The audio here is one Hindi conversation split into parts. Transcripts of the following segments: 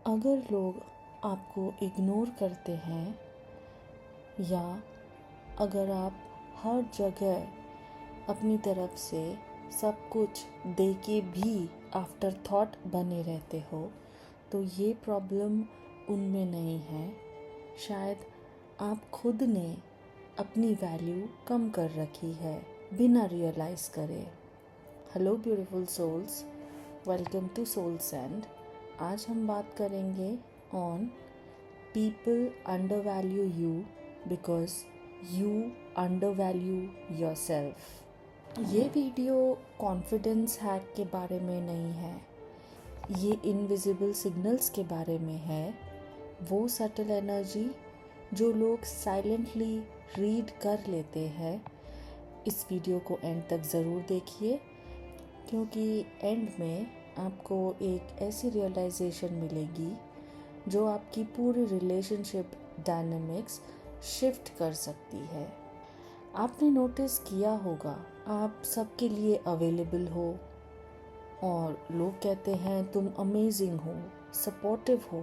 अगर लोग आपको इग्नोर करते हैं या अगर आप हर जगह अपनी तरफ से सब कुछ दे के भी आफ्टर थॉट बने रहते हो, तो ये प्रॉब्लम उनमें नहीं है। शायद आप खुद ने अपनी वैल्यू कम कर रखी है बिना रियलाइज़ करे। Hello beautiful souls, welcome to soul sand. आज हम बात करेंगे on people undervalue you because you undervalue yourself. ये वीडियो कॉन्फिडेंस हैक के बारे में नहीं है, ये इनविजिबल सिग्नल्स के बारे में है। वो सटल एनर्जी जो लोग साइलेंटली रीड कर लेते हैं। इस वीडियो को एंड तक ज़रूर देखिए, क्योंकि एंड में आपको एक ऐसी रियलाइजेशन मिलेगी जो आपकी पूरी रिलेशनशिप डायनामिक्स शिफ्ट कर सकती है। आपने नोटिस किया होगा, आप सबके लिए अवेलेबल हो और लोग कहते हैं तुम अमेजिंग हो, सपोर्टिव हो,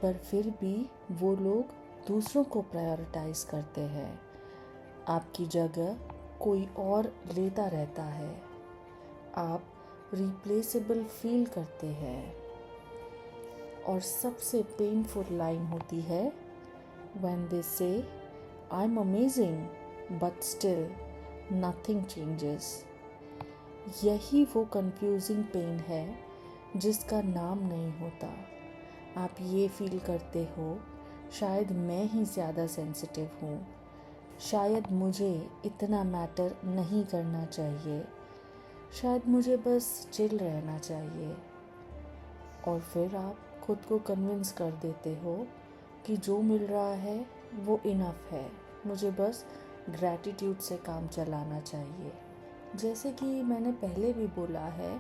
पर फिर भी वो लोग दूसरों को प्रायोरिटाइज करते हैं। आपकी जगह कोई और लेता रहता है। आप रिप्लेसेबल फील करते हैं। और सबसे पेनफुल लाइन होती है व्हेन दे से I am amazing but still nothing changes. यही वो कंफ्यूजिंग पेन है जिसका नाम नहीं होता। आप ये फील करते हो शायद मैं ही ज़्यादा सेंसिटिव हूँ, शायद मुझे इतना मैटर नहीं करना चाहिए, शायद मुझे बस चिल रहना चाहिए। और फिर आप खुद को कन्विंस कर देते हो कि जो मिल रहा है वो इनफ है, मुझे बस ग्रैटिट्यूड से काम चलाना चाहिए। जैसे कि मैंने पहले भी बोला है,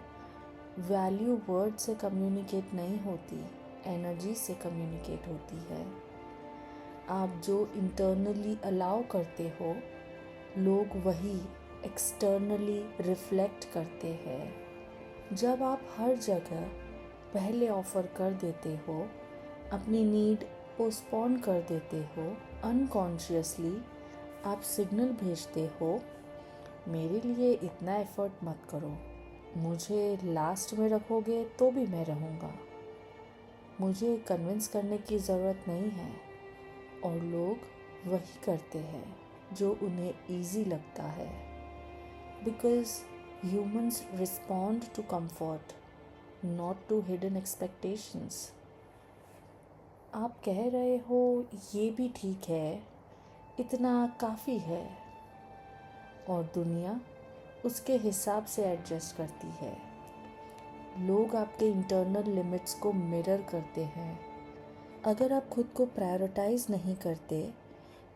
वैल्यू वर्ड से कम्युनिकेट नहीं होती, एनर्जी से कम्युनिकेट होती है। आप जो इंटरनली अलाउ करते हो, लोग वही एक्सटर्नली रिफ्लेक्ट करते हैं। जब आप हर जगह पहले ऑफ़र कर देते हो, अपनी नीड पोस्टपोन कर देते हो, अनकॉन्शियसली आप सिग्नल भेजते हो, मेरे लिए इतना एफर्ट मत करो, मुझे लास्ट में रखोगे तो भी मैं रहूँगा, मुझे कन्विंस करने की ज़रूरत नहीं है। और लोग वही करते हैं जो उन्हें ईजी लगता है, because humans respond to comfort, not to hidden expectations. आप कह रहे हो ये भी ठीक है, इतना काफ़ी है, और दुनिया उसके हिसाब से एडजस्ट करती है। लोग आपके इंटरनल लिमिट्स को मिरर करते हैं। अगर आप खुद को प्रायोरिटाइज नहीं करते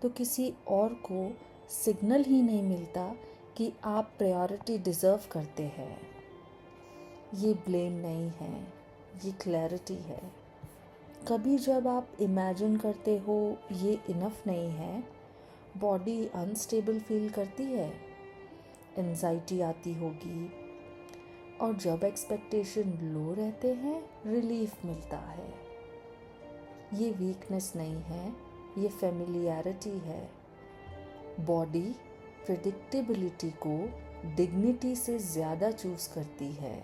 तो किसी और को सिग्नल ही नहीं मिलता कि आप प्रायोरिटी डिज़र्व करते हैं। ये ब्लेम नहीं है, ये क्लैरिटी है। कभी जब आप इमेजिन करते हो ये इनफ नहीं है, बॉडी अनस्टेबल फील करती है, एंजाइटी आती होगी, और जब एक्सपेक्टेशन लो रहते हैं रिलीफ मिलता है। ये वीकनेस नहीं है, ये फेमिलियरिटी है। बॉडी प्रेडिक्टेबिलिटी को डिग्निटी से ज़्यादा चूज़ करती है।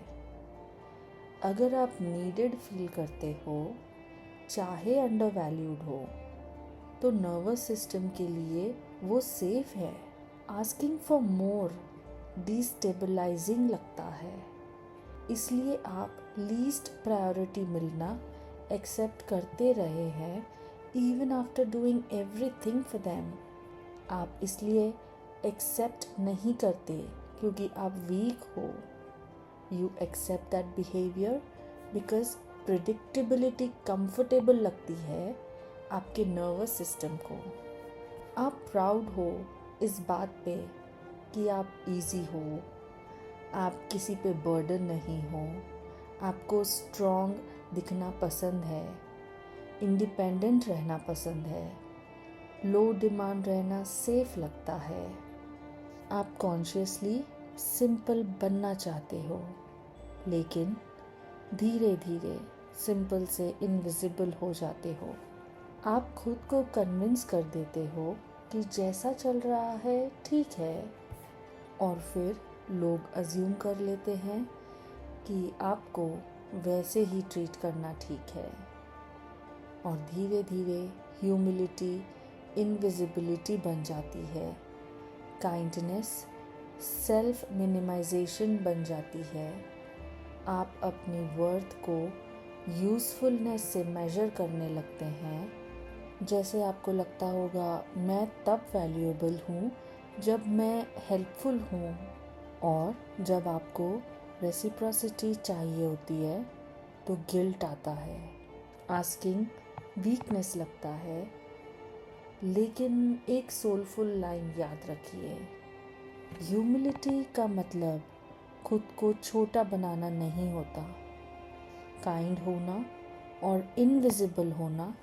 अगर आप नीडेड फील करते हो, चाहे अंडरवैल्यूड हो, तो नर्वस सिस्टम के लिए वो सेफ है। आस्किंग फॉर मोर डिस्टेबलाइजिंग लगता है, इसलिए आप लीस्ट प्रायोरिटी मिलना एक्सेप्ट करते रहे हैं even after doing everything for them. आप इसलिए एक्सेप्ट नहीं करते क्योंकि आप वीक हो। You accept that behaviour because predictability comfortable लगती है आपके नर्वस सिस्टम को। आप प्राउड हो इस बात पे कि आप इजी हो, आप किसी पे बर्डन नहीं हो, आपको स्ट्रॉन्ग दिखना पसंद है, इंडिपेंडेंट रहना पसंद है, लो डिमांड रहना सेफ लगता है। आप कॉन्शियसली सिंपल बनना चाहते हो, लेकिन धीरे धीरे सिंपल से इनविजिबल हो जाते हो। आप खुद को कन्विंस कर देते हो कि जैसा चल रहा है ठीक है, और फिर लोग अज्यूम कर लेते हैं कि आपको वैसे ही ट्रीट करना ठीक है। और धीरे धीरे ह्यूमिलिटी इनविजिबिलिटी बन जाती है, काइंडनेस सेल्फ मिनिमाइजेशन बन जाती है। आप अपनी वर्थ को यूज़फुलनेस से मेजर करने लगते हैं। जैसे आपको लगता होगा मैं तब वैल्यूएबल हूँ जब मैं हेल्पफुल हूँ, और जब आपको रेसिप्रोसिटी चाहिए होती है तो गिल्ट आता है, आस्किंग वीकनेस लगता है। लेकिन एक सोलफुल लाइन याद रखिए, ह्यूमिलिटी का मतलब खुद को छोटा बनाना नहीं होता। काइंड होना और इनविजिबल होना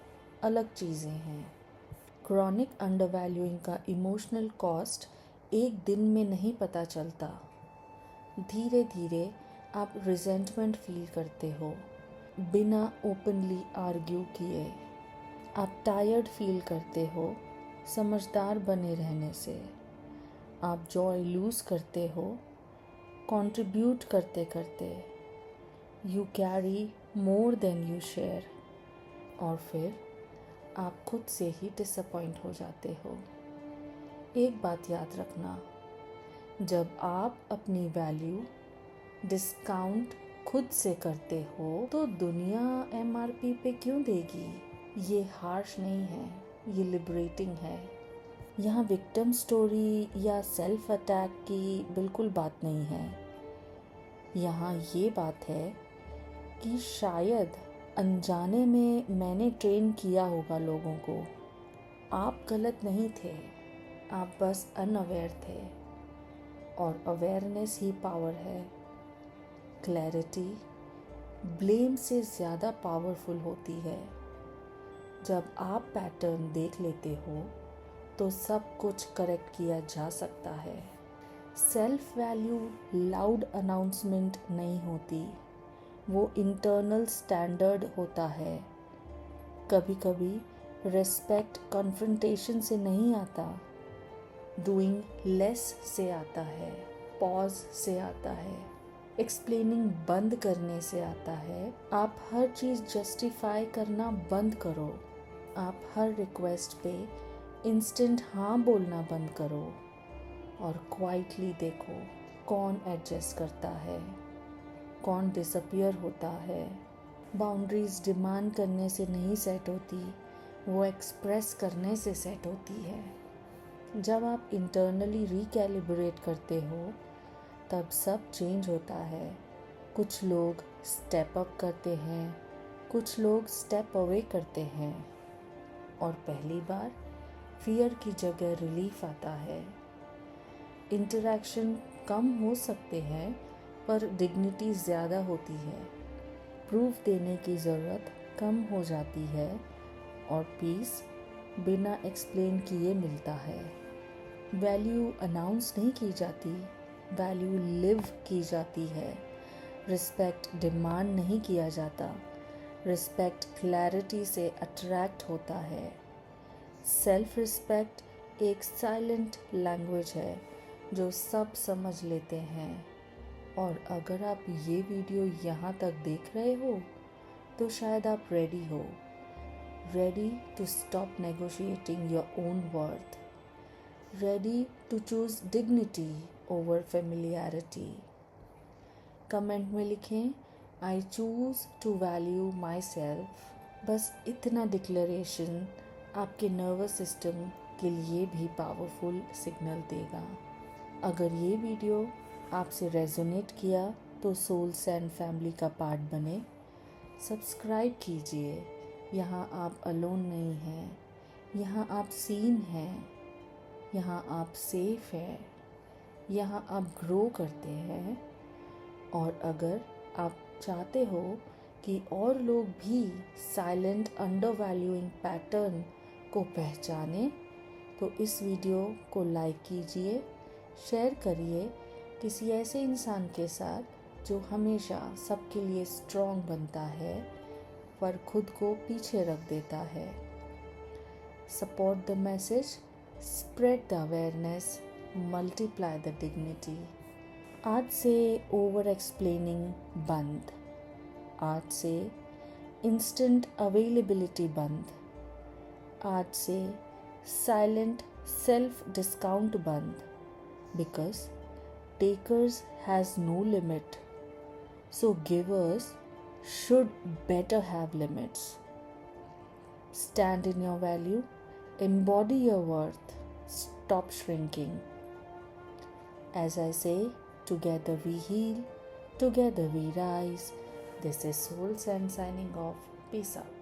अलग चीज़ें हैं। क्रॉनिक अंडरवैल्यूइंग का इमोशनल कॉस्ट एक दिन में नहीं पता चलता। धीरे धीरे आप रिजेंटमेंट फील करते हो बिना ओपनली आर्ग्यू किए। आप टायर्ड फील करते हो समझदार बने रहने से। आप जॉय लूज़ करते हो कंट्रीब्यूट करते करते। You carry more than you share, और फिर आप खुद से ही डिसअपॉइंट हो जाते हो। एक बात याद रखना, जब आप अपनी वैल्यू डिस्काउंट खुद से करते हो तो दुनिया MRP पे क्यों देगी? ये हार्श नहीं है, ये लिबरेटिंग है। यहाँ विक्टिम स्टोरी या सेल्फ अटैक की बिल्कुल बात नहीं है। यहाँ ये बात है कि शायद अनजाने में मैंने ट्रेन किया होगा लोगों को। आप गलत नहीं थे, आप बस अनअवेयर थे, और अवेयरनेस ही पावर है। क्लैरिटी ब्लेम से ज़्यादा पावरफुल होती है। जब आप पैटर्न देख लेते हो तो सब कुछ करेक्ट किया जा सकता है। सेल्फ वैल्यू लाउड अनाउंसमेंट नहीं होती, वो इंटरनल स्टैंडर्ड होता है। कभी कभी रिस्पेक्ट कॉन्फ्रंटेशन से नहीं आता, डूइंग लेस से आता है, पॉज से आता है, एक्सप्लेनिंग बंद करने से आता है। आप हर चीज़ जस्टिफाई करना बंद करो। आप हर रिक्वेस्ट पे इंस्टेंट हाँ बोलना बंद करो, और क्वाइटली देखो कौन एडजस्ट करता है, कौन डिसअपियर होता है। बाउंड्रीज डिमांड करने से नहीं सेट होती, वो एक्सप्रेस करने से सेट होती है। जब आप इंटरनली रिकैलिब्रेट करते हो तब सब चेंज होता है। कुछ लोग स्टेप अप करते हैं, कुछ लोग स्टेप अवे करते हैं, और पहली बार फियर की जगह रिलीफ आता है। इंटरैक्शन कम हो सकते हैं पर डिग्निटी ज़्यादा होती है। प्रूफ देने की ज़रूरत कम हो जाती है, और पीस बिना एक्सप्लेन किए मिलता है। वैल्यू अनाउंस नहीं की जाती, वैल्यू लिव की जाती है। रिस्पेक्ट डिमांड नहीं किया जाता, रिस्पेक्ट क्लैरिटी से अट्रैक्ट होता है। सेल्फ रिस्पेक्ट एक साइलेंट लैंग्वेज है जो सब समझ लेते हैं। और अगर आप ये वीडियो यहाँ तक देख रहे हो तो शायद आप रेडी हो, ready to stop negotiating your own worth, ready to choose dignity over familiarity. Comment में लिखें I choose to value myself. बस इतना डिक्लेरेशन आपके नर्वस सिस्टम के लिए भी पावरफुल सिग्नल देगा। अगर ये वीडियो आपसे रेजोनेट किया तो सोल सैंड फैमिली का पार्ट बने। सब्सक्राइब कीजिए। यहाँ आप अलोन नहीं हैं, यहाँ आप सीन हैं, यहाँ आप सेफ हैं, यहाँ आप ग्रो करते हैं। और अगर आप चाहते हो कि और लोग भी साइलेंट अंडरवैल्यूइंग पैटर्न को पहचाने तो इस वीडियो को लाइक कीजिए, शेयर करिए किसी ऐसे इंसान के साथ जो हमेशा सबके लिए स्ट्रॉन्ग बनता है, पर खुद को पीछे रख देता है। Support the message, spread the awareness, multiply the dignity. आज से ओवर एक्सप्लेनिंग बंद, आज से इंस्टेंट अवेलेबिलिटी बंद, आज से साइलेंट सेल्फ डिस्काउंट बंद, because takers has no limit, so givers should better have limits. Stand in your value, embody your worth, stop shrinking. As I say, together we heal, together we rise. This is Soul Sand signing off. Peace out.